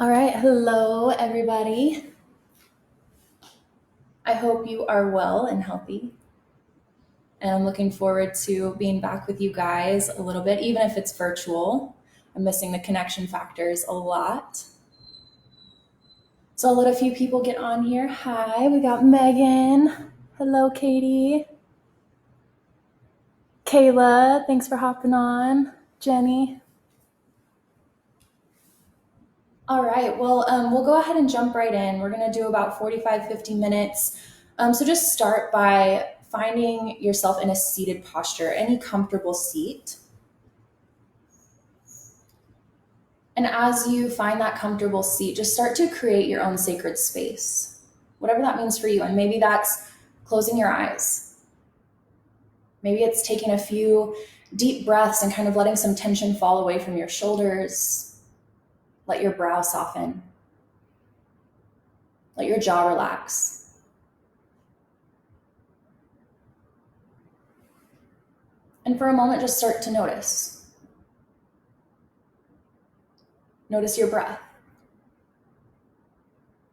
All right, hello everybody. I hope you are well and healthy. And I'm looking forward to being back with you guys a little bit, even if it's virtual. I'm missing the connection factors a lot. So I'll let a few people get on here. Hi, we got Megan. Hello, Katie. Kayla, thanks for hopping on. Jenny. All right, well, we'll go ahead and jump right in. We're going to do about 45, 50 minutes. So just start by finding yourself in a seated posture, any comfortable seat. And as you find that comfortable seat, just start to create your own sacred space, whatever that means for you. And maybe that's closing your eyes. Maybe it's taking a few deep breaths and kind of letting some tension fall away from your shoulders. Let your brow soften. Let your jaw relax. And for a moment, just start to notice. Notice your breath.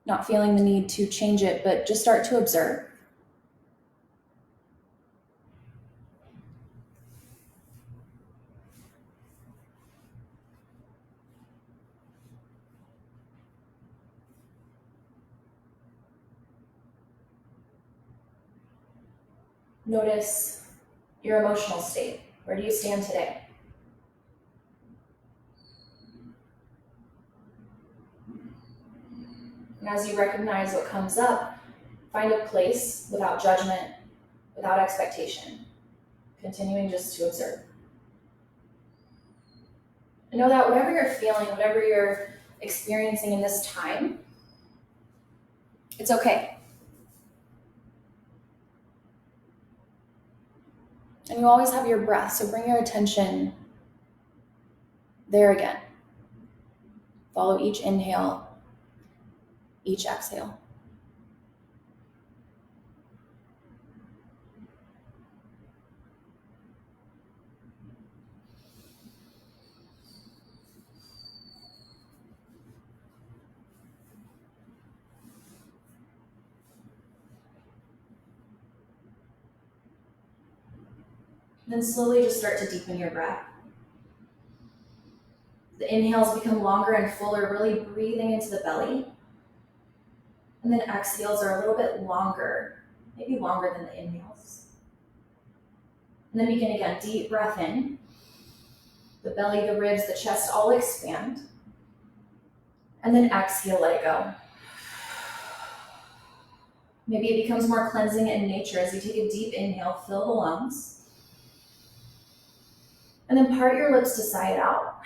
Not feeling the need to change it, but just start to observe. Notice your emotional state. Where do you stand today? And as you recognize what comes up, find a place without judgment, without expectation, continuing just to observe. And know that whatever you're feeling, whatever you're experiencing in this time, it's okay. And you always have your breath, so bring your attention there again. Follow each inhale, each exhale. Then slowly just start to deepen your breath. The inhales become longer and fuller, really breathing into the belly. And then exhales are a little bit longer, maybe longer than the inhales. And then begin again, deep breath in. The belly, the ribs, the chest all expand. And then exhale, let it go. Maybe it becomes more cleansing in nature as you take a deep inhale, fill the lungs. And then part your lips to sigh it out.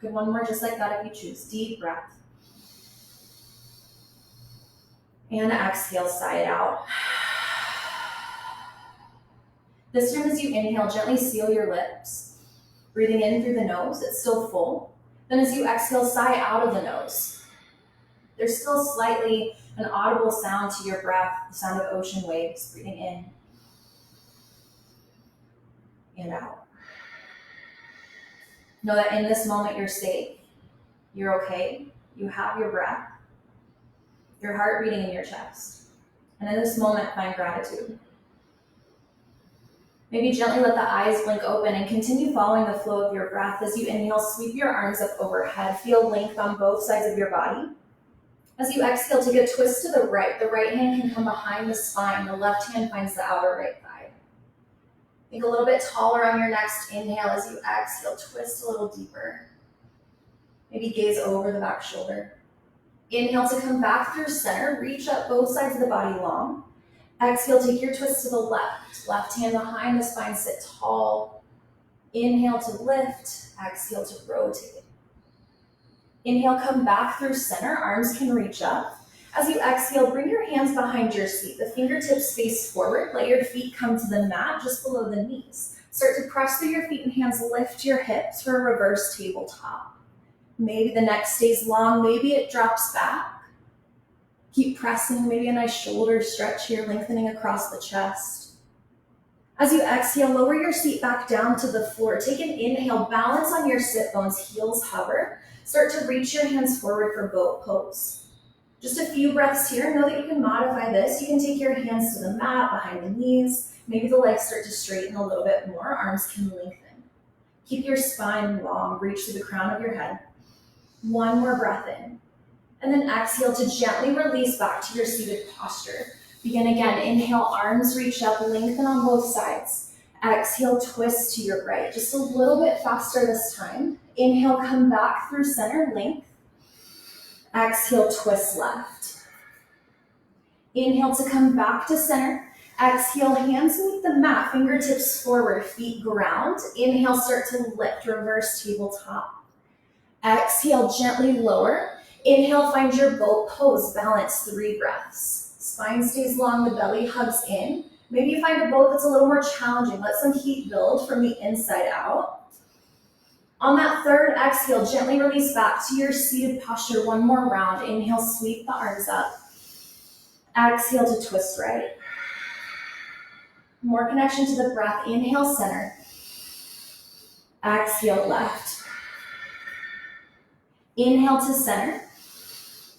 Good, one more just like that if you choose. Deep breath. And exhale, sigh it out. This time as you inhale, gently seal your lips. Breathing in through the nose, it's still full. Then as you exhale, sigh out of the nose. There's still slightly an audible sound to your breath, the sound of ocean waves. Breathing in and out. Know that in this moment you're safe, you're okay, you have your breath, your heart beating in your chest. And in this moment, find gratitude. Maybe gently let the eyes blink open and continue following the flow of your breath. As you inhale, sweep your arms up overhead. Feel length on both sides of your body. As you exhale, take a twist to the right. The right hand can come behind the spine. The left hand finds the outer right thigh. Think a little bit taller on your next inhale. As you exhale, twist a little deeper. Maybe gaze over the back shoulder. Inhale to come back through center. Reach up both sides of the body long. Exhale, take your twist to the left. Left hand behind the spine, sit tall. Inhale to lift. Exhale to rotate. Inhale, come back through center. Arms can reach up. As you exhale, bring your hands behind your seat. The fingertips face forward. Let your feet come to the mat just below the knees. Start to press through your feet and hands. Lift your hips for a reverse tabletop. Maybe the neck stays long. Maybe it drops back. Keep pressing. Maybe a nice shoulder stretch here, lengthening across the chest. As you exhale, lower your seat back down to the floor. Take an inhale, balance on your sit bones, heels hover. Start to reach your hands forward for boat pose. Just a few breaths here. Know that you can modify this. You can take your hands to the mat, behind the knees. Maybe the legs start to straighten a little bit more. Arms can lengthen. Keep your spine long. Reach to the crown of your head. One more breath in. And then exhale to gently release back to your seated posture. Begin again. Inhale, arms reach up, lengthen on both sides. Exhale, twist to your right. Just a little bit faster this time. Inhale, come back through center, length. Exhale, twist left. Inhale to come back to center. Exhale, hands meet the mat, fingertips forward, feet ground. Inhale, start to lift, reverse tabletop. Exhale, gently lower. Inhale, find your boat pose, balance 3 breaths. Spine stays long, the belly hugs in. Maybe you find a boat that's a little more challenging. Let some heat build from the inside out. On that third exhale, gently release back to your seated posture. One more round. Inhale, sweep the arms up. Exhale to twist right. More connection to the breath. Inhale, center. Exhale, left. Inhale to center.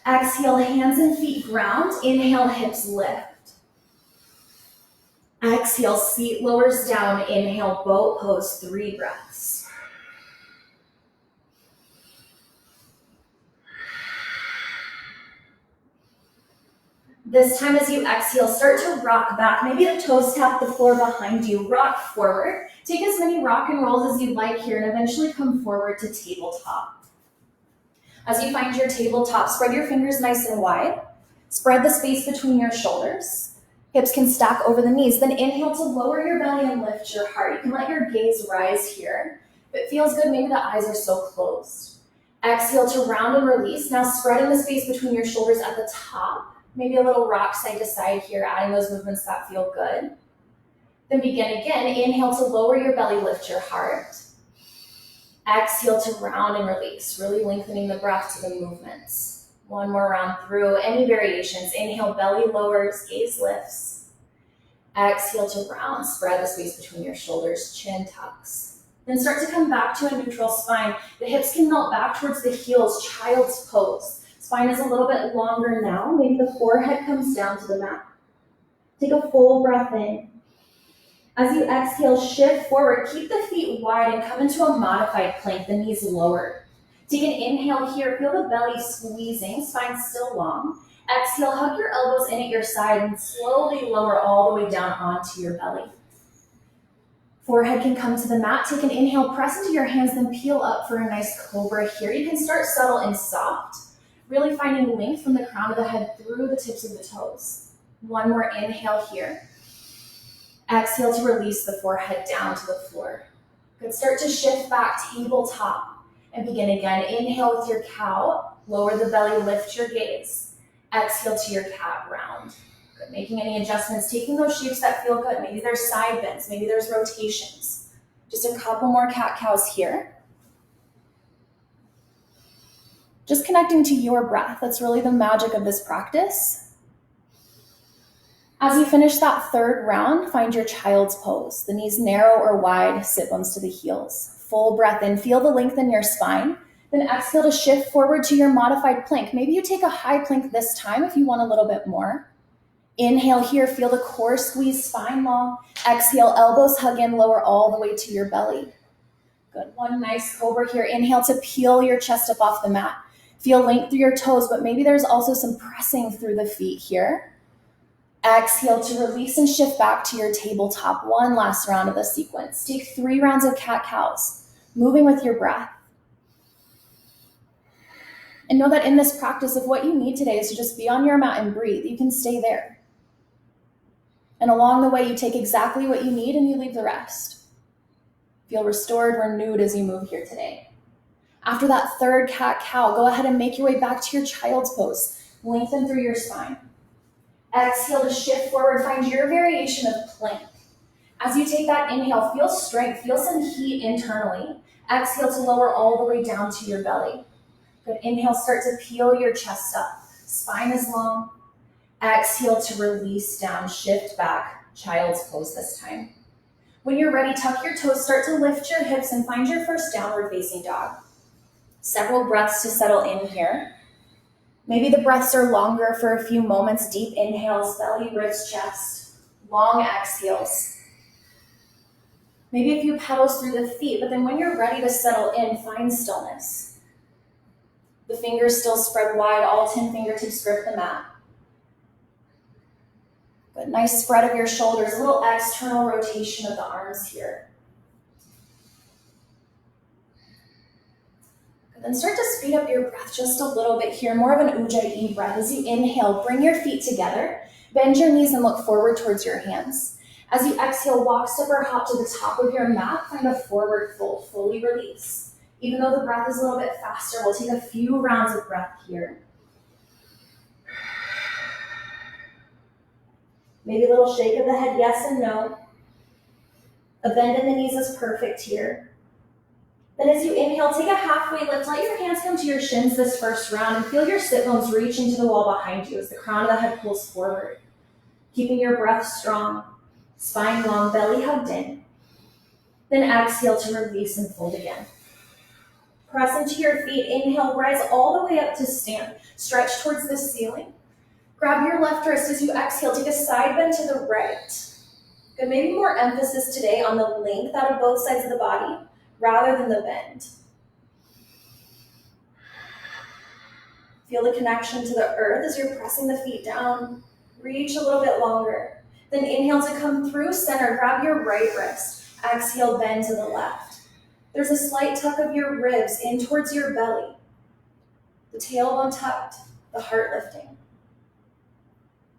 Exhale, hands and feet ground. Inhale, hips lift. Exhale, seat lowers down. Inhale, boat pose, 3 breaths. This time as you exhale, start to rock back. Maybe the toes tap the floor behind you. Rock forward. Take as many rock and rolls as you'd like here and eventually come forward to tabletop. As you find your tabletop, spread your fingers nice and wide. Spread the space between your shoulders. Hips can stack over the knees. Then inhale to lower your belly and lift your heart. You can let your gaze rise here. If it feels good, maybe the eyes are still closed. Exhale to round and release. Now spreading the space between your shoulders at the top. Maybe a little rock side to side here, adding those movements that feel good. Then begin again. Inhale to lower your belly, lift your heart. Exhale to round and release, really lengthening the breath to the movements. One more round through. Any variations. Inhale, belly lowers, gaze lifts. Exhale to round, spread the space between your shoulders, chin tucks. Then start to come back to a neutral spine. The hips can melt back towards the heels, child's pose. Spine is a little bit longer now. Maybe the forehead comes down to the mat. Take a full breath in. As you exhale, shift forward. Keep the feet wide and come into a modified plank, the knees lowered. Take an inhale here. Feel the belly squeezing, spine still long. Exhale, hug your elbows in at your side and slowly lower all the way down onto your belly. Forehead can come to the mat. Take an inhale, press into your hands, then peel up for a nice cobra here. You can start subtle and soft, really finding length from the crown of the head through the tips of the toes. One more inhale here. Exhale to release the forehead down to the floor. Good. Start to shift back, tabletop, and begin again. Inhale with your cow. Lower the belly, lift your gaze. Exhale to your cat round. Good. Making any adjustments, taking those shapes that feel good. Maybe there's side bends, maybe there's rotations. Just a couple more cat-cows here. Just connecting to your breath. That's really the magic of this practice. As you finish that third round, find your child's pose. The knees narrow or wide, sit bones to the heels. Full breath in, feel the length in your spine. Then exhale to shift forward to your modified plank. Maybe you take a high plank this time if you want a little bit more. Inhale here, feel the core squeeze, spine long. Exhale, elbows hug in, lower all the way to your belly. Good. One nice cobra here. Inhale to peel your chest up off the mat. Feel length through your toes, but maybe there's also some pressing through the feet here. Exhale to release and shift back to your tabletop. One last round of the sequence. Take 3 rounds of cat-cows, moving with your breath. And know that in this practice, if what you need today is to just be on your mat and breathe, you can stay there. And along the way, you take exactly what you need and you leave the rest. Feel restored, renewed as you move here today. After that third cat-cow, go ahead and make your way back to your child's pose. Lengthen through your spine. Exhale to shift forward, find your variation of plank. As you take that inhale, feel strength, feel some heat internally. Exhale to lower all the way down to your belly. Good. Inhale, start to peel your chest up. Spine is long. Exhale to release down, shift back, child's pose this time. When you're ready, tuck your toes, start to lift your hips, and find your first downward facing dog. Several breaths to settle in here. Maybe the breaths are longer for a few moments. Deep inhales, belly, ribs, chest. Long exhales. Maybe a few pedals through the feet, but then when you're ready to settle in, find stillness. The fingers still spread wide, all 10 fingertips grip the mat. Good, nice spread of your shoulders, a little external rotation of the arms here. Good, then start to speed up your breath just a little bit here, more of an Ujjayi breath. As you inhale, bring your feet together, bend your knees and look forward towards your hands. As you exhale, walk, step, or hop to the top of your mat, find a forward fold, fully release. Even though the breath is a little bit faster, we'll take a few rounds of breath here. Maybe a little shake of the head, yes and no. A bend in the knees is perfect here. Then as you inhale, take a halfway lift. Let your hands come to your shins this first round and feel your sit bones reach into the wall behind you as the crown of the head pulls forward. Keeping your breath strong, spine long, belly hugged in. Then exhale to release and fold again. Press into your feet. Inhale, rise all the way up to stand. Stretch towards the ceiling. Grab your left wrist as you exhale. Take a side bend to the right. Good, maybe more emphasis today on the length out of both sides of the body rather than the bend. Feel the connection to the earth as you're pressing the feet down. Reach a little bit longer. Then inhale to come through center. Grab your right wrist. Exhale, bend to the left. There's a slight tuck of your ribs in towards your belly. The tailbone tucked, the heart lifting.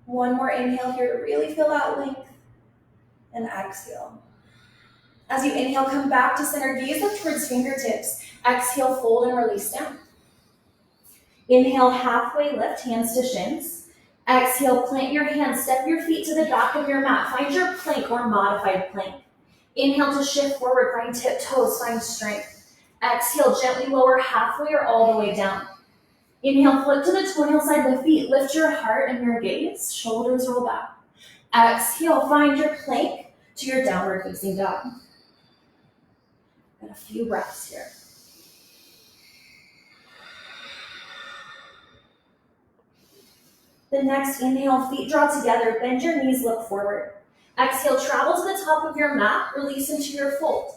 One more inhale here to really feel that length. And exhale. As you inhale, come back to center. Gaze up towards fingertips. Exhale, fold and release down. Inhale, halfway lift, hands to shins. Exhale, plant your hands. Step your feet to the back of your mat. Find your plank or modified plank. Inhale to shift forward. Find tip toes. Find strength. Exhale, gently lower halfway or all the way down. Inhale, flip to the toenail side of the feet. Lift your heart and your gaze. Shoulders roll back. Exhale, find your plank to your downward facing dog. And a few breaths here. The next inhale, feet draw together. Bend your knees, look forward. Exhale, travel to the top of your mat. Release into your fold.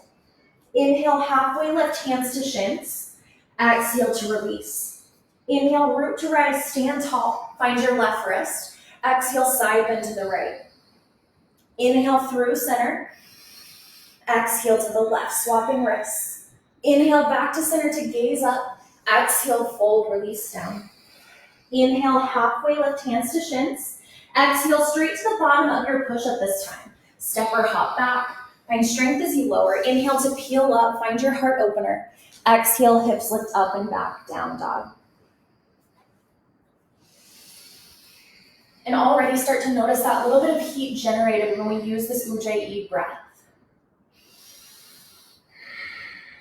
Inhale, halfway lift, hands to shins. Exhale to release. Inhale, root to rise, stand tall. Find your left wrist. Exhale, side bend to the right. Inhale through center. Exhale to the left, swapping wrists. Inhale back to center to gaze up. Exhale, fold, release down. Inhale, halfway lift, hands to shins. Exhale, straight to the bottom of your push-up this time. Step or hop back. Find strength as you lower. Inhale to peel up. Find your heart opener. Exhale, hips lift up and back, down dog. And already start to notice that little bit of heat generated when we use this Ujjayi breath.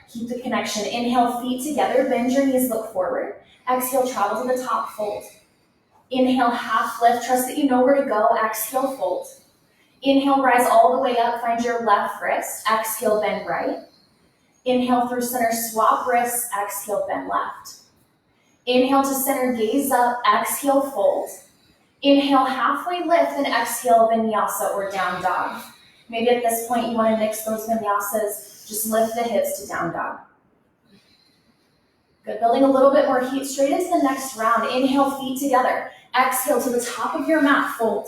Keep the connection. Inhale, feet together. Bend your knees, look forward. Exhale, travel to the top, fold. Inhale, half lift. Trust that you know where to go. Exhale, fold. Inhale, rise all the way up. Find your left wrist. Exhale, bend right. Inhale through center, swap wrists. Exhale, bend left. Inhale to center, gaze up. Exhale, fold. Inhale, halfway lift, and exhale, vinyasa or down dog. Maybe at this point you want to mix those vinyasas. Just lift the hips to down dog. Good, building a little bit more heat straight into the next round. Inhale, feet together. Exhale to the top of your mat, fold.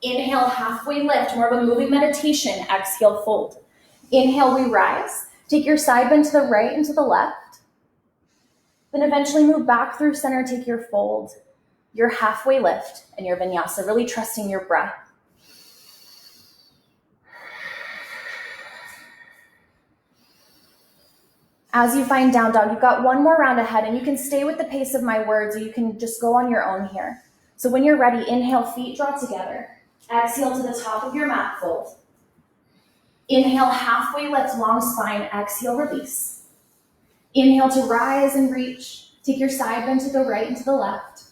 Inhale, halfway lift, more of a moving meditation. Exhale, fold. Inhale, we rise. Take your side bend to the right and to the left. Then eventually move back through center, take your fold, your halfway lift, and your vinyasa, really trusting your breath. As you find down dog, you've got one more round ahead, and you can stay with the pace of my words, or you can just go on your own here. So when you're ready, inhale, feet draw together. Exhale to the top of your mat, fold. Inhale, halfway lift, long spine. Exhale, release. Inhale to rise and reach. Take your side bend to the right and to the left.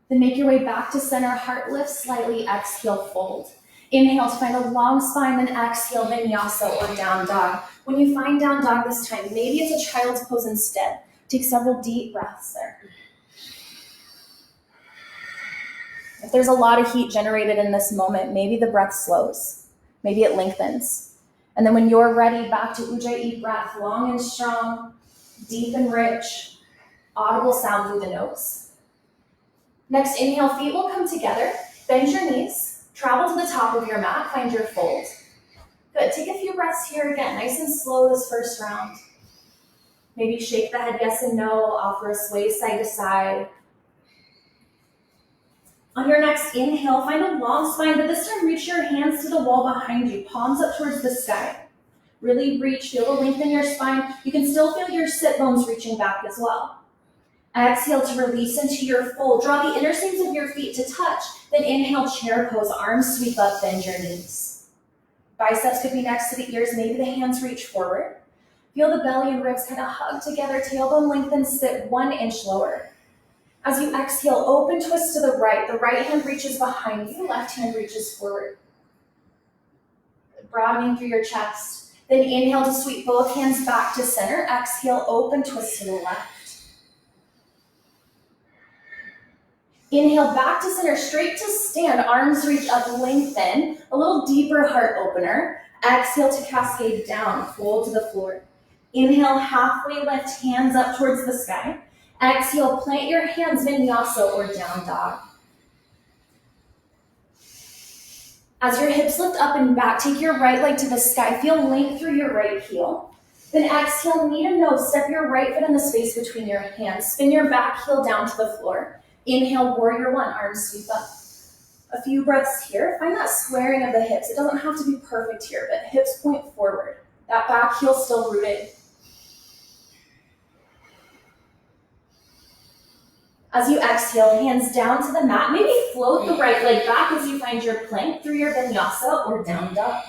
Then make your way back to center, heart lift slightly. Exhale, fold. Inhale to find a long spine, then exhale, vinyasa or down dog. When you find down dog this time, maybe it's a child's pose instead. Take several deep breaths there. If there's a lot of heat generated in this moment, maybe the breath slows. Maybe it lengthens. And then when you're ready, back to Ujjayi breath, long and strong, deep and rich, audible sound through the nose. Next, inhale, feet will come together. Bend your knees. Travel to the top of your mat. Find your fold. Good. Take a few breaths here again. Nice and slow this first round. Maybe shake the head yes and no. Offer a sway side to side. On your next inhale, find a long spine, but this time reach your hands to the wall behind you. Palms up towards the sky. Really reach. Feel the length in your spine. You can still feel your sit bones reaching back as well. Exhale to release into your fold. Draw the inner seams of your feet to touch. Then inhale, chair pose. Arms sweep up, bend your knees. Biceps could be next to the ears. Maybe the hands reach forward. Feel the belly and ribs kind of hug together. Tailbone lengthen, sit 1 inch lower. As you exhale, open twist to the right. The right hand reaches behind you. Left hand reaches forward. Broadening through your chest. Then inhale to sweep both hands back to center. Exhale, open twist to the left. Inhale back to center, straight to stand, arms reach up, lengthen, a little deeper heart opener. Exhale to cascade down, fold to the floor. Inhale, halfway lift, hands up towards the sky. Exhale, plant your hands, vinyasa or down dog. As your hips lift up and back, take your right leg to the sky, feel length through your right heel. Then exhale, knee to nose, step your right foot in the space between your hands, spin your back heel down to the floor. Inhale, warrior one, arms sweep up. A few breaths here. Find that squaring of the hips. It doesn't have to be perfect here, but hips point forward. That back heel still rooted. As you exhale, hands down to the mat. Maybe float the right leg back as you find your plank through your vinyasa or down dog.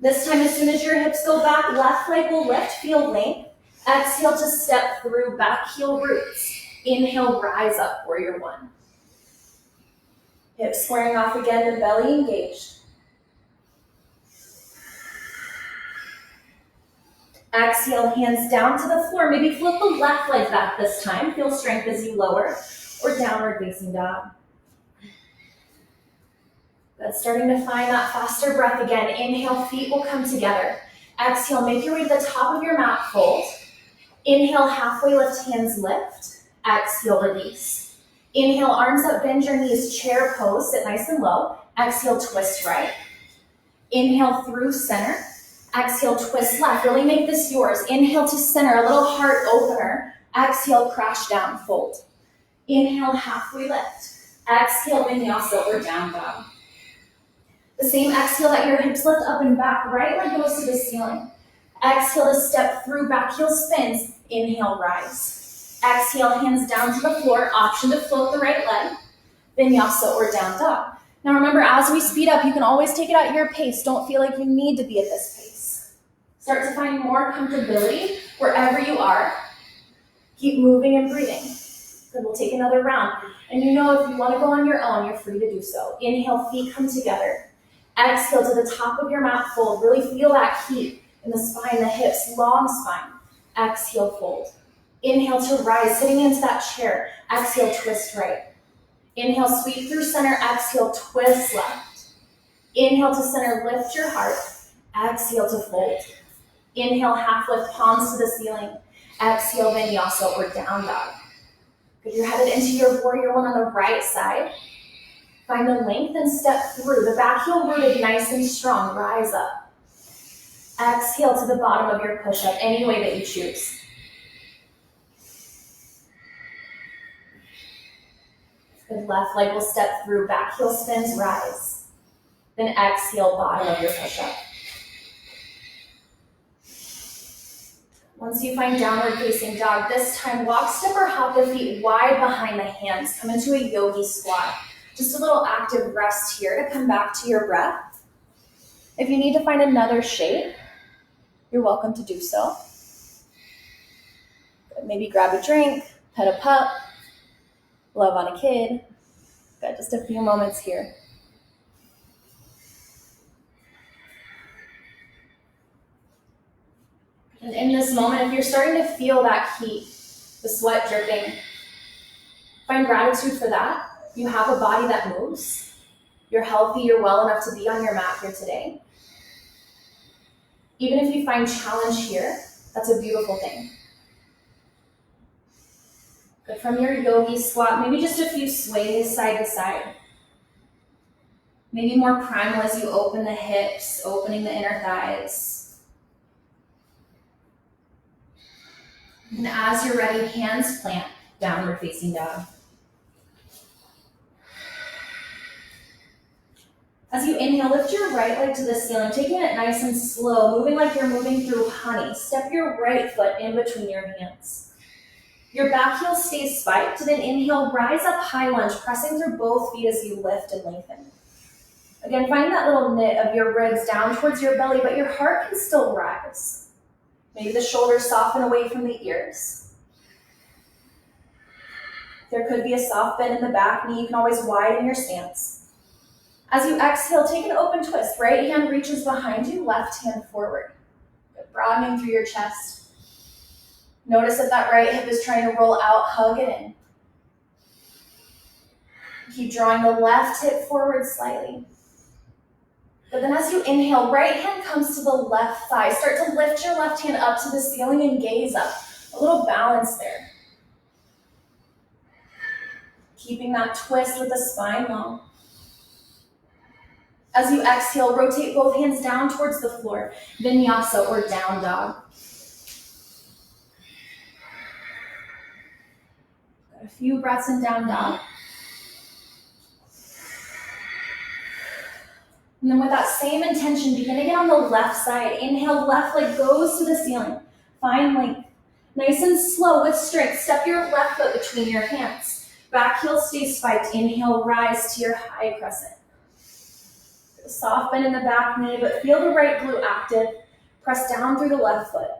This time, as soon as your hips go back, left leg will lift, feel length. Exhale to step through back heel roots. Inhale, rise up, warrior one. Hips squaring off again, the belly engaged. Exhale, hands down to the floor. Maybe flip the left leg back this time. Feel strength as you lower, or downward facing dog. Good, starting to find that faster breath again. Inhale, feet will come together. Exhale, make your way to the top of your mat, fold. Inhale, halfway lift, hands lift. Exhale, release. Inhale, arms up, bend your knees, chair pose, sit nice and low. Exhale, twist right. Inhale through center. Exhale, twist left. Really make this yours. Inhale to center, a little heart opener. Exhale, crash down, fold. Inhale, halfway lift. Exhale, vinyasa or down dog. The same exhale that your hips lift up and back. Right leg goes to the ceiling. Exhale to step through, back heel spins. Inhale, rise. Exhale, hands down to the floor. Option to float the right leg. Vinyasa or down dog. Now remember, as we speed up, you can always take it at your pace. Don't feel like you need to be at this pace. Start to find more comfortability wherever you are. Keep moving and breathing. Then we'll take another round. And you know, if you want to go on your own, you're free to do so. Inhale, feet come together. Exhale to the top of your mat, fold. Really feel that heat in the spine, the hips, long spine. Exhale, fold. Inhale to rise, sitting into that chair. Exhale, twist right. Inhale, sweep through center. Exhale, twist left. Inhale to center, lift your heart. Exhale to fold. Inhale, half lift, palms to the ceiling. Exhale, vinyasa or down dog. Good, you're headed into your warrior one on the right side. Find the length and step through. The back heel rooted nice and strong. Rise up. Exhale to the bottom of your push-up, any way that you choose. Good, left leg will step through, back heel spins, rise. Then exhale, bottom of your push-up. Once you find downward facing dog, this time walk, step, or hop the feet wide behind the hands. Come into a yogi squat. Just a little active rest here to come back to your breath. If you need to find another shape, you're welcome to do so. Maybe grab a drink, pet a pup, love on a kid. Got just a few moments here. And in this moment, if you're starting to feel that heat, the sweat dripping, find gratitude for that. You have a body that moves. You're healthy, you're well enough to be on your mat here today. Even if you find challenge here, that's a beautiful thing. Good. From your yogi squat, maybe just a few sways side to side. Maybe more primal as you open the hips, opening the inner thighs. And as you're ready, hands plant, downward facing dog. As you inhale, lift your right leg to the ceiling, taking it nice and slow, moving like you're moving through honey. Step your right foot in between your hands. Your back heel stays spiked, then inhale, rise up, high lunge, pressing through both feet as you lift and lengthen. Again, find that little knit of your ribs down towards your belly, but your heart can still rise. Maybe the shoulders soften away from the ears. There could be a soft bend in the back knee. You can always widen your stance. As you exhale, take an open twist. Right hand reaches behind you, left hand forward. Good. Broadening through your chest. Notice if that right hip is trying to roll out, hug it in. Keep drawing the left hip forward slightly. But then as you inhale, right hand comes to the left thigh. Start to lift your left hand up to the ceiling and gaze up. A little balance there. Keeping that twist with the spine long. As you exhale, rotate both hands down towards the floor. Vinyasa or down dog. Got a few breaths in down dog. And then with that same intention, begin again on the left side. Inhale, left leg goes to the ceiling. Find length. Nice and slow with strength. Step your left foot between your hands. Back heel stays spiked. Inhale, rise to your high crescent. Soft bend in the back knee, but feel the right glute active. Press down through the left foot.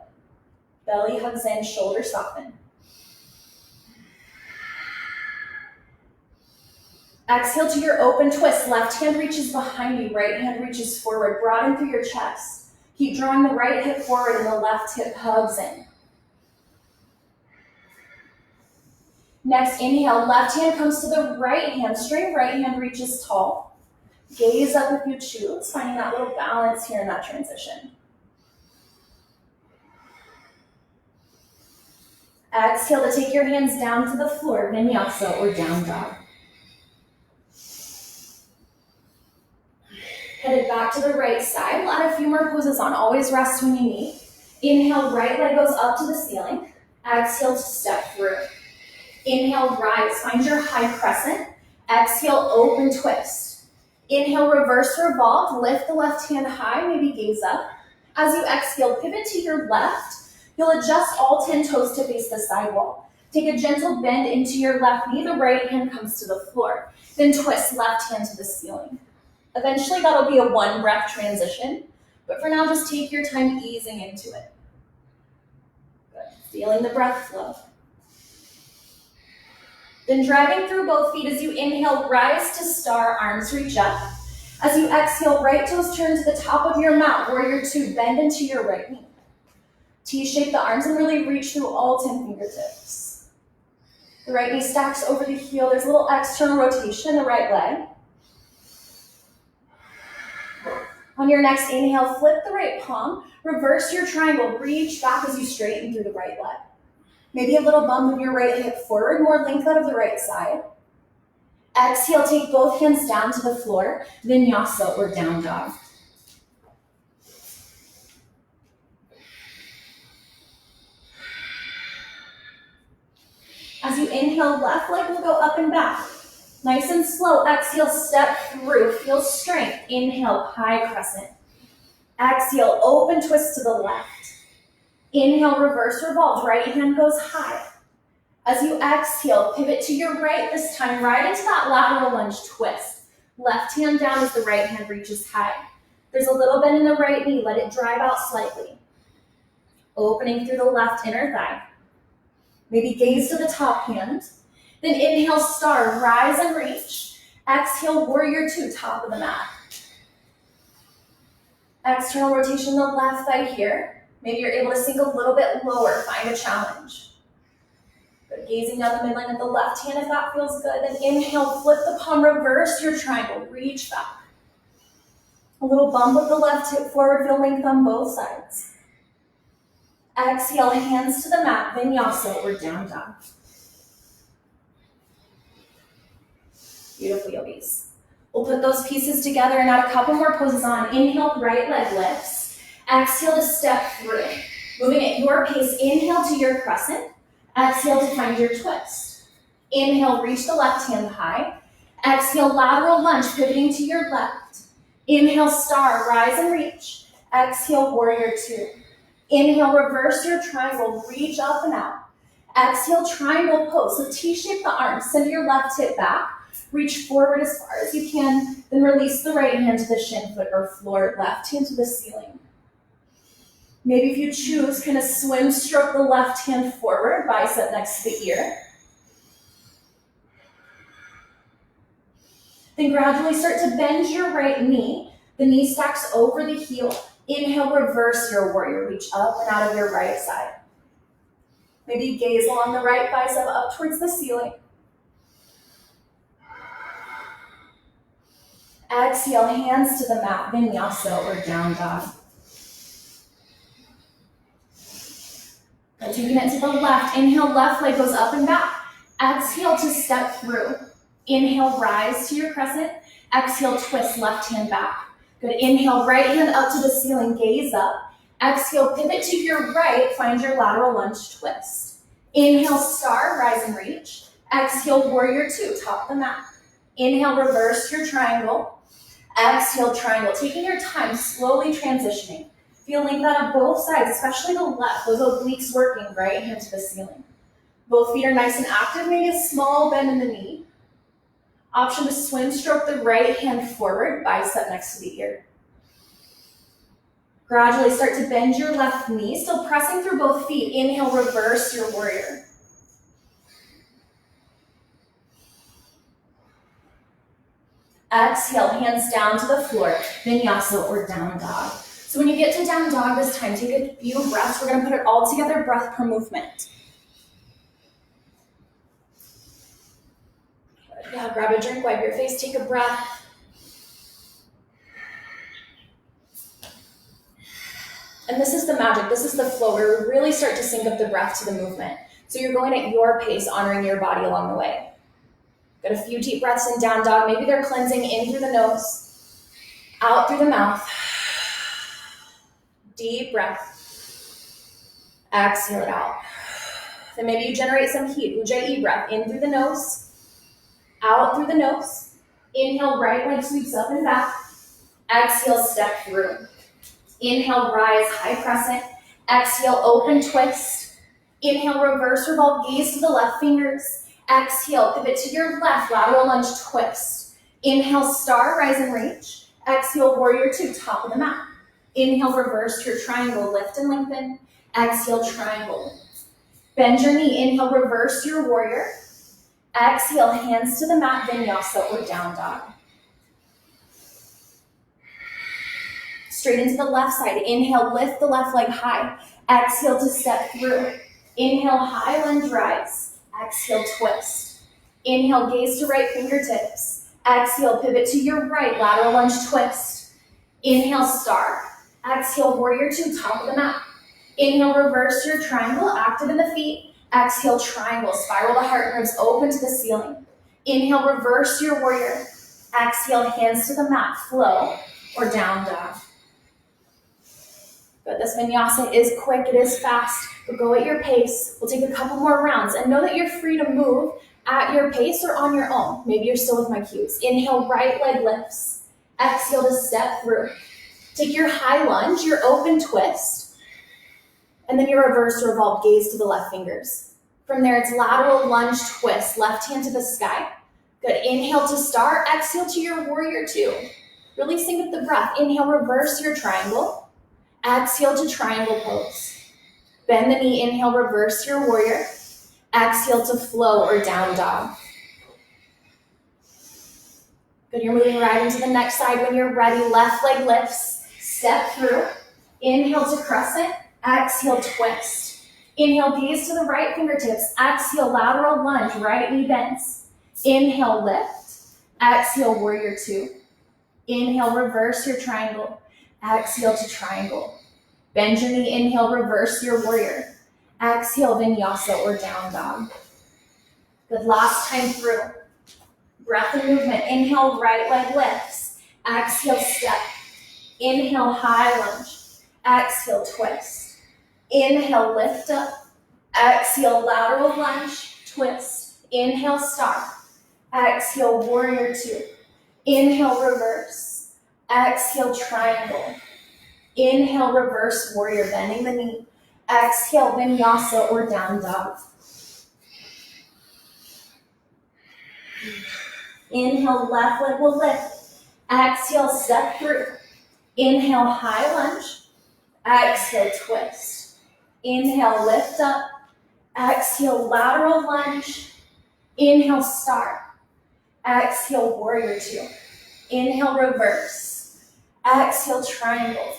Belly hugs in, shoulders soften. Exhale to your open twist. Left hand reaches behind you, right hand reaches forward. Broaden through your chest. Keep drawing the right hip forward and the left hip hugs in. Next, inhale, left hand comes to the right hand. Straight right hand reaches tall. Gaze up if you choose, finding that little balance here in that transition. Exhale to take your hands down to the floor, vinyasa or down dog. Headed back to the right side. We'll add a few more poses on. Always rest when you need. Inhale, right leg goes up to the ceiling. Exhale to step through. Inhale, rise. Find your high crescent. Exhale, open twist. Inhale, reverse revolve. Lift the left hand high, maybe gaze up. As you exhale, pivot to your left. You'll adjust all 10 toes to face the side wall. Take a gentle bend into your left knee. The right hand comes to the floor. Then twist left hand to the ceiling. Eventually, that'll be a one breath transition. But for now, just take your time easing into it. Good. Feeling the breath flow. Then driving through both feet as you inhale, rise to star, arms reach up. As you exhale, right toes turn to the top of your mat, warrior two, bend into your right knee. T-shape the arms and really reach through all 10 fingertips. The right knee stacks over the heel. There's a little external rotation in the right leg. On your next inhale, flip the right palm, reverse your triangle, reach back as you straighten through the right leg. Maybe a little bump of your right hip forward, more length out of the right side. Exhale, take both hands down to the floor, vinyasa or down dog. As you inhale, left leg will go up and back. Nice and slow. Exhale, step through. Feel strength. Inhale, high crescent. Exhale, open twist to the left. Inhale, reverse revolve. Right hand goes high. As you exhale, pivot to your right this time. Right into that lateral lunge twist. Left hand down as the right hand reaches high. There's a little bend in the right knee. Let it drive out slightly. Opening through the left inner thigh. Maybe gaze to the top hand. Then inhale, star, rise and reach. Exhale, warrior two, top of the mat. External rotation, the left thigh here. Maybe you're able to sink a little bit lower, find a challenge. Good, gazing down the midline with the left hand if that feels good. Then inhale, flip the palm, reverse your triangle, reach back. A little bump with the left hip forward, feel length on both sides. Exhale, hands to the mat, vinyasa or down dog. Beautiful, yogis. We'll put those pieces together and add a couple more poses on. Inhale, right leg lifts. Exhale to step through. Moving at your pace, inhale to your crescent. Exhale to find your twist. Inhale, reach the left hand high. Exhale, lateral lunge, pivoting to your left. Inhale, star, rise and reach. Exhale, warrior two. Inhale, reverse your triangle, reach up and out. Exhale, triangle pose. So T-shape the arms, send your left hip back. Reach forward as far as you can, then release the right hand to the shin foot or floor, left hand to the ceiling. Maybe if you choose, kind of swim stroke the left hand forward, bicep next to the ear. Then gradually start to bend your right knee. The knee stacks over the heel. Inhale, reverse your warrior. Reach up and out of your right side. Maybe gaze along the right bicep up towards the ceiling. Exhale, hands to the mat, vinyasa or down dog. And taking it to the left, inhale, left leg goes up and back. Exhale to step through. Inhale, rise to your crescent. Exhale, twist left hand back. Good, inhale, right hand up to the ceiling, gaze up. Exhale, pivot to your right, find your lateral lunge twist. Inhale, star, rise and reach. Exhale, warrior two, top of the mat. Inhale, reverse your triangle. Exhale, triangle. Taking your time, slowly transitioning. Feeling that on both sides, especially the left, those obliques working, right hand to the ceiling. Both feet are nice and active, maybe a small bend in the knee. Option to swim stroke the right hand forward, bicep next to the ear. Gradually start to bend your left knee, still pressing through both feet. Inhale, reverse your warrior. Exhale, hands down to the floor, vinyasa or down dog. So when you get to down dog this time, take a few breaths. We're gonna put it all together, breath per movement. Good. Yeah, grab a drink, wipe your face, take a breath. And this is the magic, this is the flow where we really start to sync up the breath to the movement. So you're going at your pace, honoring your body along the way. Got a few deep breaths in down dog. Maybe they're cleansing in through the nose, out through the mouth. Deep breath. Exhale it out. Then maybe you generate some heat. Ujjayi breath. In through the nose, out through the nose. Inhale, right leg sweeps up and back. Exhale, step through. Inhale, rise, high crescent. Exhale, open twist. Inhale, reverse revolve, gaze to the left fingers. Exhale, pivot to your left, lateral lunge twist. Inhale, star, rise and reach. Exhale, warrior two, top of the mat. Inhale, reverse your triangle, lift and lengthen. Exhale, triangle. Bend your knee, inhale, reverse your warrior. Exhale, hands to the mat, vinyasa or down dog. Straight into the left side. Inhale, lift the left leg high. Exhale to step through. Inhale, high lunge rise. Exhale, twist. Inhale, gaze to right fingertips. Exhale, pivot to your right, lateral lunge twist. Inhale, star. Exhale, warrior two, top of the mat. Inhale, reverse your triangle, active in the feet. Exhale, triangle, spiral the heart ribs open to the ceiling. Inhale, reverse your warrior. Exhale, hands to the mat, flow or down dog. Good, this vinyasa is quick, it is fast, but go at your pace. We'll take a couple more rounds and know that you're free to move at your pace or on your own. Maybe you're still with my cues. Inhale, right leg lifts. Exhale to step through. Take your high lunge, your open twist, and then your reverse revolve, gaze to the left fingers. From there, it's lateral lunge twist, left hand to the sky. Good, inhale to star, exhale to your warrior two. Really sync up the breath. Inhale, reverse your triangle. Exhale to triangle pose. Bend the knee, inhale, reverse your warrior. Exhale to flow or down dog. Good, you're moving right into the next side. When you're ready, left leg lifts, step through. Inhale to crescent. Exhale, twist. Inhale, gaze to the right fingertips. Exhale, lateral lunge, right knee bends. Inhale, lift. Exhale, warrior two. Inhale, reverse your triangle. Exhale to triangle. Bend your knee, inhale, reverse your warrior. Exhale, vinyasa or down dog. Good, last time through. Breath and movement. Inhale, right leg lifts. Exhale, step. Inhale, high lunge. Exhale, twist. Inhale, lift up. Exhale, lateral lunge, twist. Inhale, star. Exhale, warrior two. Inhale, reverse. Exhale, triangle. Inhale, reverse warrior, bending the knee. Exhale, vinyasa or down dog. Inhale, left leg will lift. Exhale, step through. Inhale, high lunge. Exhale, twist. Inhale, lift up. Exhale, lateral lunge. Inhale, star. Exhale, warrior two. Inhale, reverse. Exhale, triangle.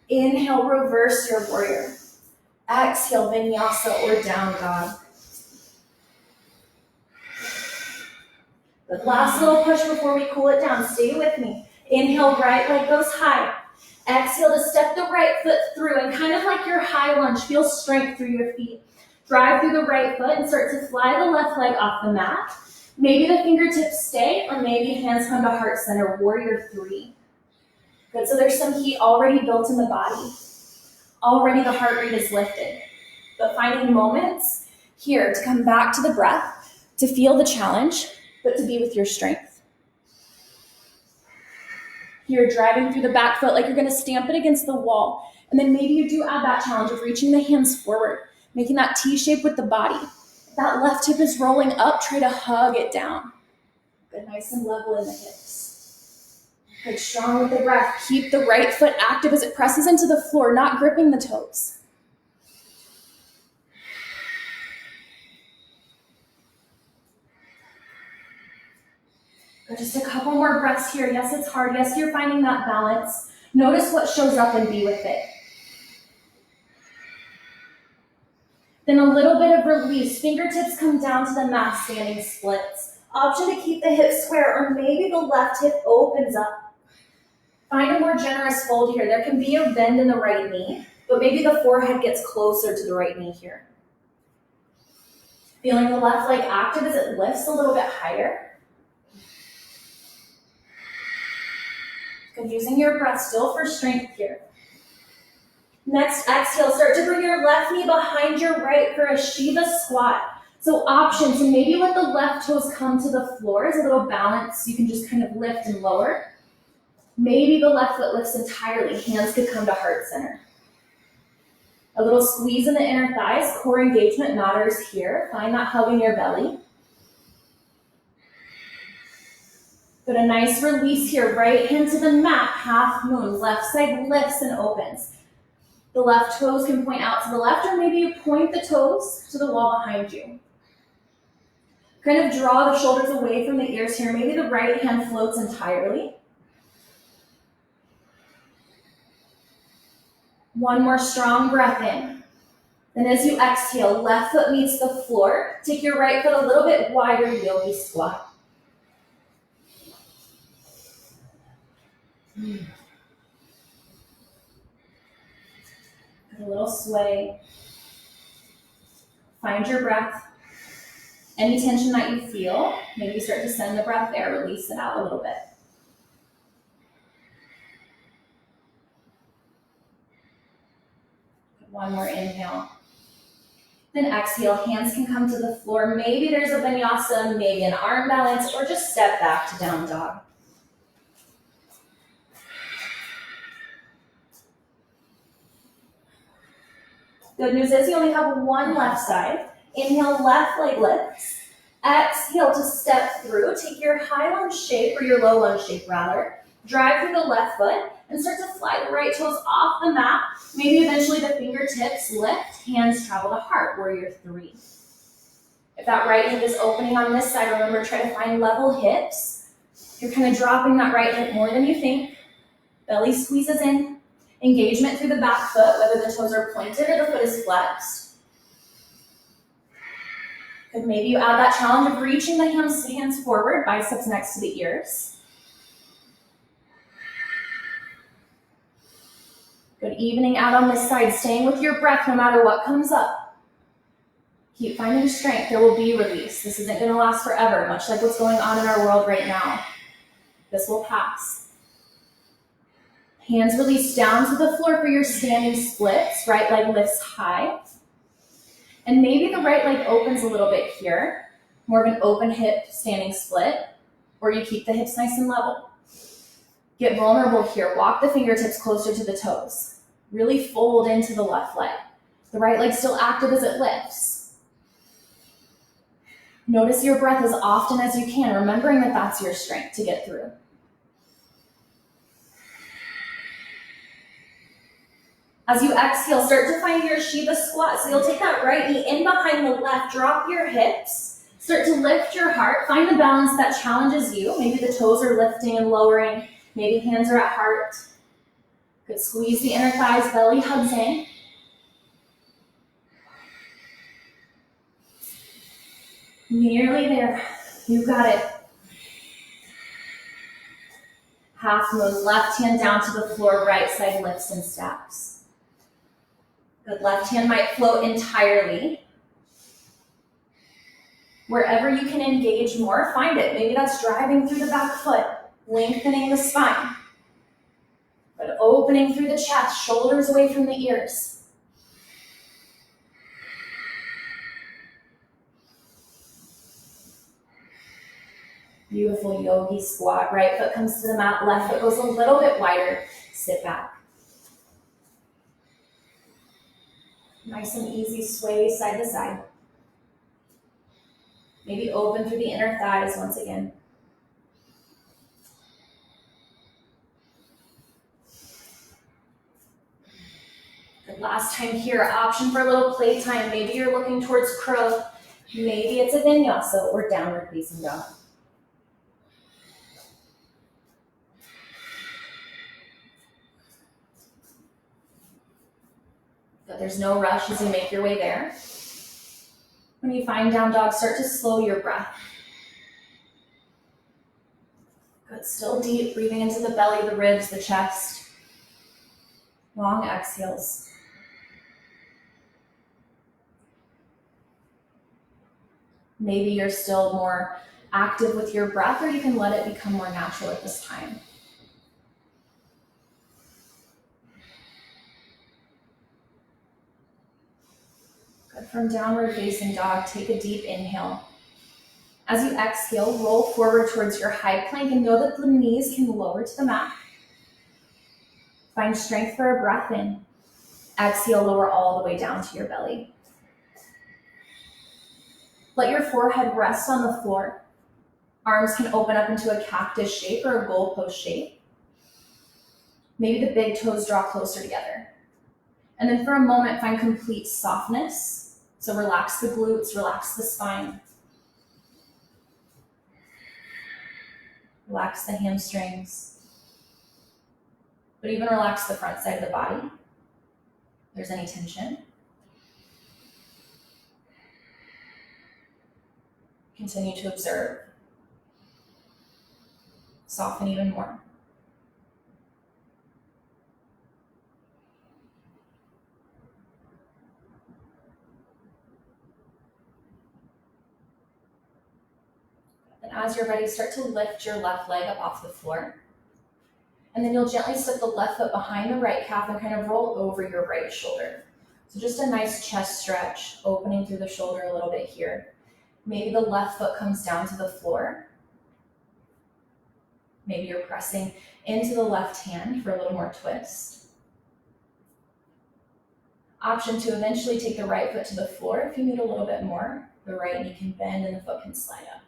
Inhale, reverse your warrior. Exhale, vinyasa or down dog. The last little push before we cool it down. Stay with me. Inhale, right leg goes high. Exhale to step the right foot through and kind of like your high lunge, feel strength through your feet. Drive through the right foot and start to fly the left leg off the mat. Maybe the fingertips stay or maybe hands come to heart center, warrior three. Good, so there's some heat already built in the body. Already the heart rate is lifted. But finding moments here to come back to the breath, to feel the challenge, but to be with your strength. You're driving through the back foot like you're gonna stamp it against the wall. And then maybe you do add that challenge of reaching the hands forward, making that T shape with the body. If that left hip is rolling up, try to hug it down. Good, nice and level in the hips. Good, strong with the breath. Keep the right foot active as it presses into the floor, not gripping the toes. Good, just a couple more breaths here. Yes, it's hard. Yes, you're finding that balance. Notice what shows up and be with it. Then a little bit of release. Fingertips come down to the mat, standing splits. Option to keep the hips square, or maybe the left hip opens up. Find a more generous fold here. There can be a bend in the right knee, but maybe the forehead gets closer to the right knee here. Feeling the left leg active as it lifts a little bit higher. Good, using your breath still for strength here. Next, exhale, start to bring your left knee behind your right for a Shiva squat. So option to maybe let the left toes come to the floor as a little balance. You can just kind of lift and lower. Maybe the left foot lifts entirely. Hands could come to heart center. A little squeeze in the inner thighs. Core engagement matters here. Find that hug in your belly. Good, a nice release here. Right hand to the mat, half moon. Left side lifts and opens. The left toes can point out to the left, or maybe you point the toes to the wall behind you. Kind of draw the shoulders away from the ears here. Maybe the right hand floats entirely. One more strong breath in. Then as you exhale, left foot meets the floor. Take your right foot a little bit wider, yogi squat. A little sway. Find your breath. Any tension that you feel, maybe start to send the breath there, release it out a little bit. One more inhale. Then exhale, hands can come to the floor. Maybe there's a vinyasa, maybe an arm balance, or just step back to down dog. Good news is you only have one left side. Inhale, left leg lifts. Exhale to step through. Take your high lunge shape, or your low lunge shape rather. Drive through the left foot and start to fly the right toes off the mat. Maybe eventually the fingertips lift, hands travel to heart, warrior three. If that right hip is opening on this side, remember, try to find level hips. You're kind of dropping that right hip more than you think. Belly squeezes in. Engagement through the back foot, whether the toes are pointed or the foot is flexed. Good, maybe you add that challenge of reaching the hands forward, biceps next to the ears. Good, evening out on this side, staying with your breath no matter what comes up. Keep finding strength, there will be release. This isn't gonna last forever, much like what's going on in our world right now. This will pass. Hands release down to the floor for your standing splits. Right leg lifts high. And maybe the right leg opens a little bit here. More of an open hip standing split. Or you keep the hips nice and level. Get vulnerable here. Walk the fingertips closer to the toes. Really fold into the left leg. The right leg still active as it lifts. Notice your breath as often as you can, remembering that that's your strength to get through. As you exhale, start to find your Shiva squat. So you'll take that right knee in behind the left, drop your hips, start to lift your heart, find the balance that challenges you. Maybe the toes are lifting and lowering, maybe hands are at heart. Good, squeeze the inner thighs, belly hugs in. Nearly there, you got it. Half moon, left hand down to the floor, right side lifts and stacks. Good, left hand might float entirely. Wherever you can engage more, find it. Maybe that's driving through the back foot, lengthening the spine. But opening through the chest, shoulders away from the ears. Beautiful yogi squat. Right foot comes to the mat, left foot goes a little bit wider. Sit back. Nice and easy sway side to side. Maybe open through the inner thighs once again. Good, last time here, option for a little playtime. Maybe you're looking towards crow. Maybe it's a vinyasa or downward facing dog. But there's no rush as you make your way there. When you find down dog, start to slow your breath. Good, still deep, breathing into the belly, the ribs, the chest. Long exhales. Maybe you're still more active with your breath, or you can let it become more natural at this time. Good, from downward facing dog, take a deep inhale. As you exhale, roll forward towards your high plank and know that the knees can lower to the mat. Find strength for a breath in. Exhale, lower all the way down to your belly. Let your forehead rest on the floor. Arms can open up into a cactus shape or a goalpost shape. Maybe the big toes draw closer together. And then for a moment, find complete softness. So relax the glutes, relax the spine. Relax the hamstrings. But even relax the front side of the body. If there's any tension. Continue to observe. Soften even more. Then as you're ready, start to lift your left leg up off the floor. And then you'll gently slip the left foot behind the right calf and kind of roll over your right shoulder. So just a nice chest stretch, opening through the shoulder a little bit here. Maybe the left foot comes down to the floor. Maybe you're pressing into the left hand for a little more twist. Option to eventually take the right foot to the floor if you need a little bit more. The right knee can bend and the foot can slide up.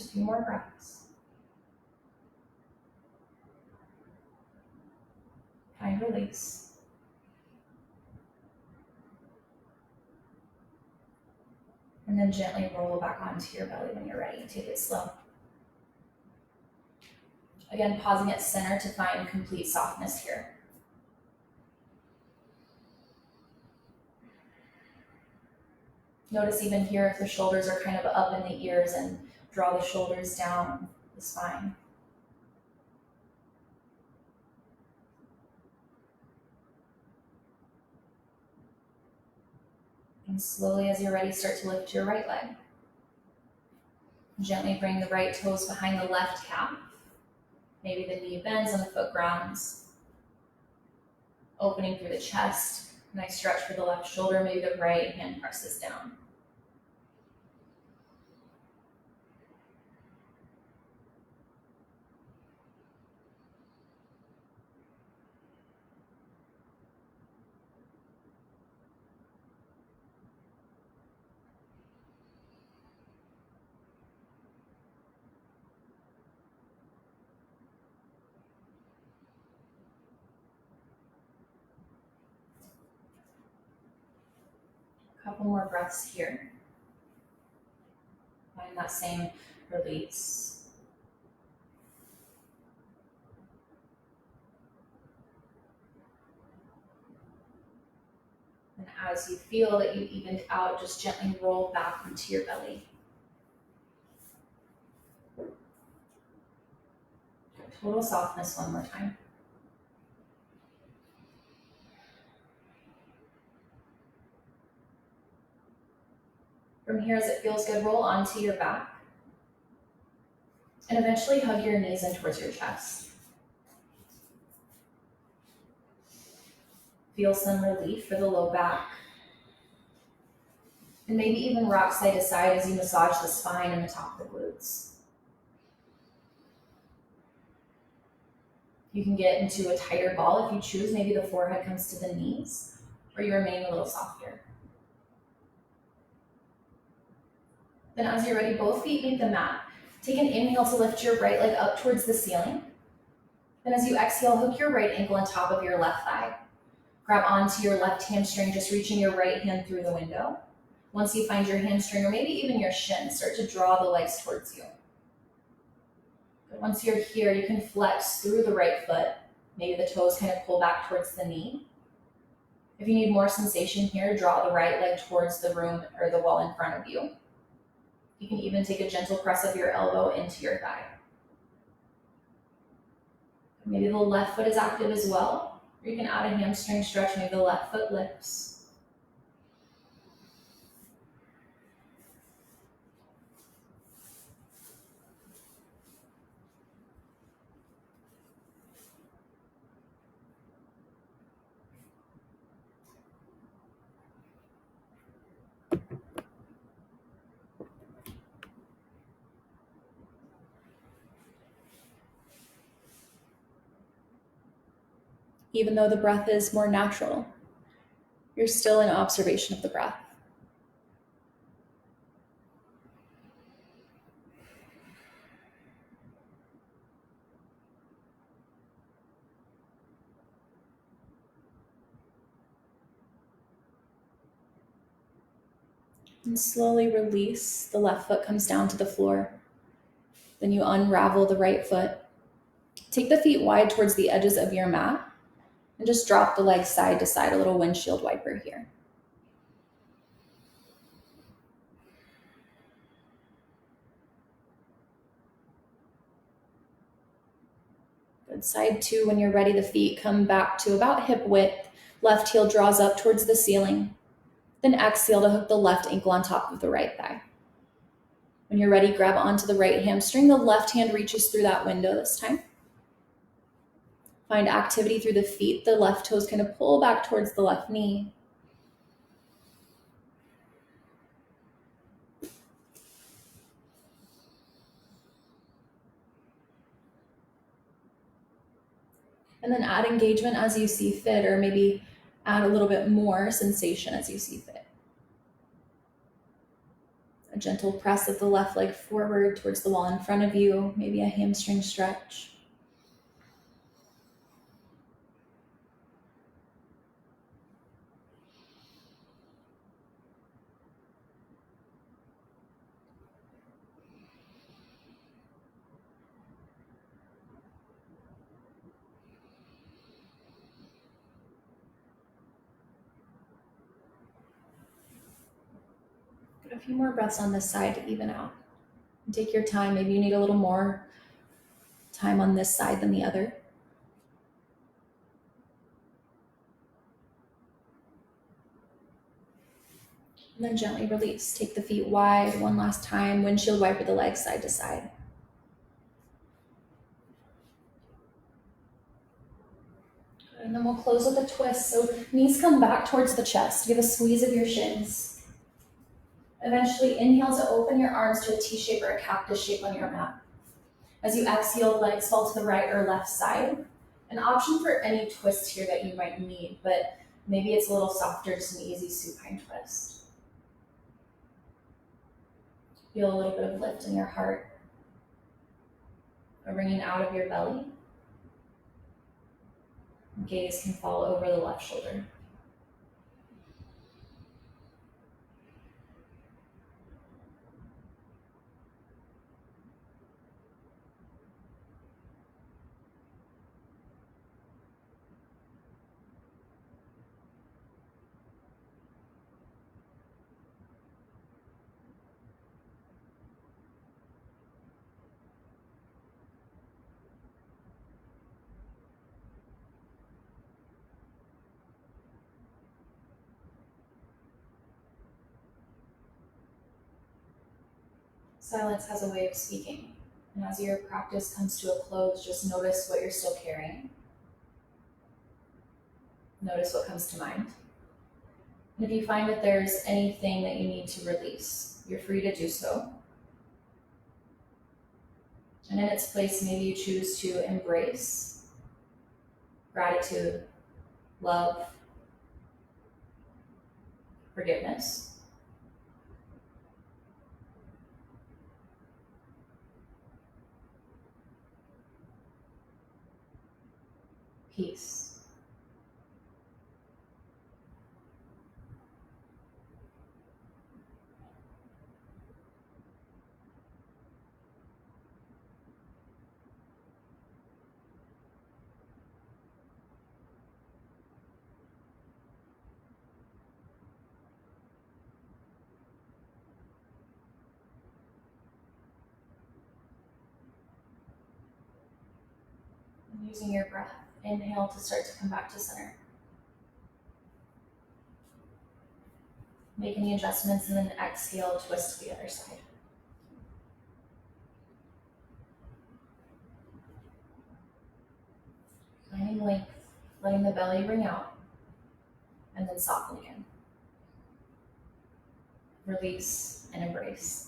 Just a few more breaths. Find release. And then gently roll back onto your belly when you're ready. Take it slow. Again, pausing at center to find complete softness here. Notice even here if the shoulders are kind of up in the ears, and draw the shoulders down the spine. And slowly, as you're ready, start to lift your right leg. Gently bring the right toes behind the left calf. Maybe the knee bends and the foot grounds. Opening through the chest. Nice stretch for the left shoulder. Maybe the right hand presses down. Couple more breaths here. Find that same release. And as you feel that you've evened out, just gently roll back onto your belly. Total softness one more time. From here, as it feels good, roll onto your back. And eventually hug your knees in towards your chest. Feel some relief for the low back. And maybe even rock side to side as you massage the spine and the top of the glutes. You can get into a tighter ball if you choose. Maybe the forehead comes to the knees, or you remain a little softer. Then as you're ready, both feet meet the mat. Take an inhale to lift your right leg up towards the ceiling. Then as you exhale, hook your right ankle on top of your left thigh. Grab onto your left hamstring, just reaching your right hand through the window. Once you find your hamstring, or maybe even your shin, start to draw the legs towards you. But once you're here, you can flex through the right foot. Maybe the toes kind of pull back towards the knee. If you need more sensation here, draw the right leg towards the room or the wall in front of you. You can even take a gentle press of your elbow into your thigh. Maybe the left foot is active as well, or you can add a hamstring stretch. Maybe the left foot lifts. Even though the breath is more natural, you're still in observation of the breath. And slowly release. The left foot comes down to the floor. Then you unravel the right foot. Take the feet wide towards the edges of your mat. And just drop the legs side to side, a little windshield wiper here. Good. Side two, when you're ready, the feet come back to about hip width. Left heel draws up towards the ceiling. Then exhale to hook the left ankle on top of the right thigh. When you're ready, grab onto the right hamstring. The left hand reaches through that window this time. Find activity through the feet. The left toes kind of pull back towards the left knee. And then add engagement as you see fit, or maybe add a little bit more sensation as you see fit. gentle press of the left leg forward towards the wall in front of you, maybe a hamstring stretch. Get a few more breaths on this side to even out. And take your time. Maybe you need a little more time on this side than the other. And then gently release. Take the feet wide one last time. Windshield wiper the legs side to side. And then we'll close with a twist. So knees come back towards the chest. Give a squeeze of your shins. Eventually inhale to open your arms to a T shape or a cactus shape on your mat. As you exhale, legs fall to the right or left side. An option for any twist here that you might need, but maybe it's a little softer, just an easy supine twist. Feel a little bit of lift in your heart, or bringing out of your belly. Gaze can fall over the left shoulder. Silence has a way of speaking, and as your practice comes to a close, just notice what you're still carrying. Notice what comes to mind. And if you find that there's anything that you need to release, you're free to do so. And in its place, maybe you choose to embrace gratitude, love, forgiveness. Peace. And using your breath, inhale to start to come back to center. Make any adjustments and then exhale, twist to the other side. Finding length, letting the belly ring out, and then soften again. Release and embrace.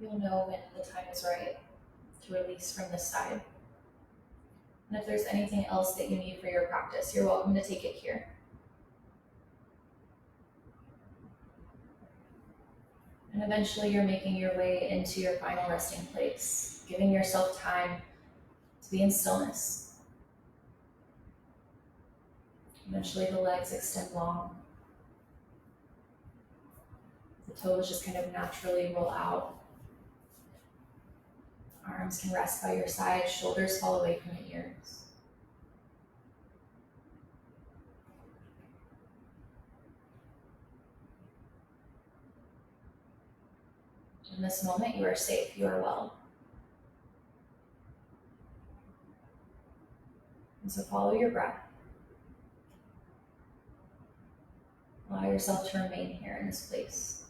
You'll know when the time is right to release from this side. And if there's anything else that you need for your practice, you're welcome to take it here. And eventually you're making your way into your final resting place, giving yourself time to be in stillness. Eventually the legs extend long. The toes just kind of naturally roll out. Arms can rest by your side, shoulders fall away from the ears. In this moment, you are safe, you are well. And so follow your breath. Allow yourself to remain here in this place.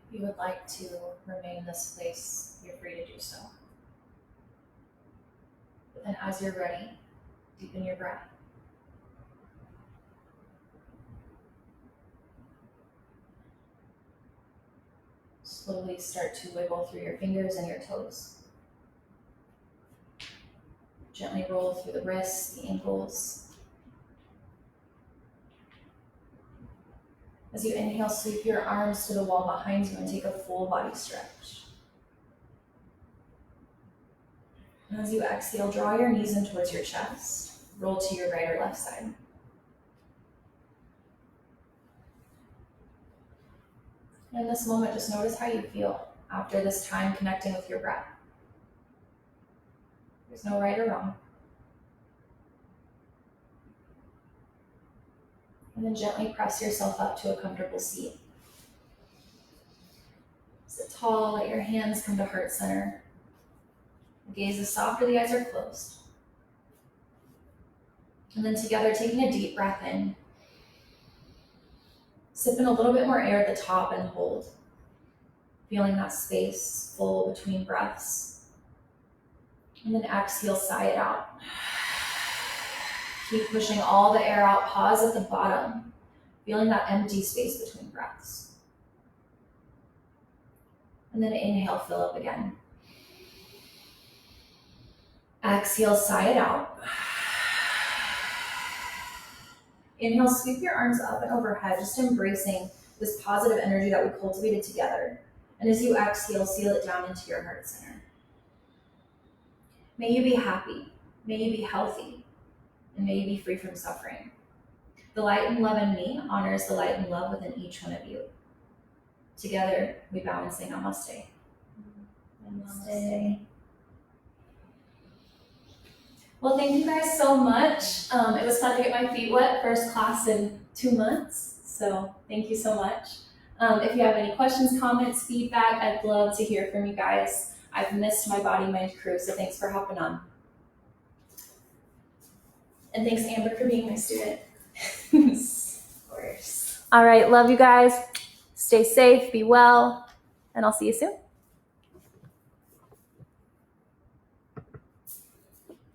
If you would like to remain in this place, you're free to do so. But then as you're ready, deepen your breath. Slowly start to wiggle through your fingers and your toes. Gently roll through the wrists, the ankles. As you inhale, sweep your arms to the wall behind you and take a full body stretch. And as you exhale, draw your knees in towards your chest. Roll to your right or left side. And in this moment, just notice how you feel after this time connecting with your breath. There's no right or wrong. And then gently press yourself up to a comfortable seat. Sit tall, let your hands come to heart center. The gaze is soft or the eyes are closed. And then together, taking a deep breath in. Sip in a little bit more air at the top and hold. Feeling that space full between breaths. And then exhale, sigh it out. Keep pushing all the air out. Pause at the bottom. Feeling that empty space between breaths. And then inhale, fill up again. Exhale, sigh it out. Inhale, sweep your arms up and overhead, just embracing this positive energy that we cultivated together. And as you exhale, seal it down into your heart center. May you be happy. May you be healthy. And may you be free from suffering. The light and love in me honors the light and love within each one of you. Together, we bow and say namaste. Namaste. Well, thank you guys so much. It was fun to get my feet wet, first class in 2 months. So thank you so much. If you have any questions, comments, feedback, I'd love to hear from you guys. I've missed my body mind crew, so thanks for hopping on. And thanks, Amber, for being my student. Of course. All right, love you guys. Stay safe, be well, and I'll see you soon.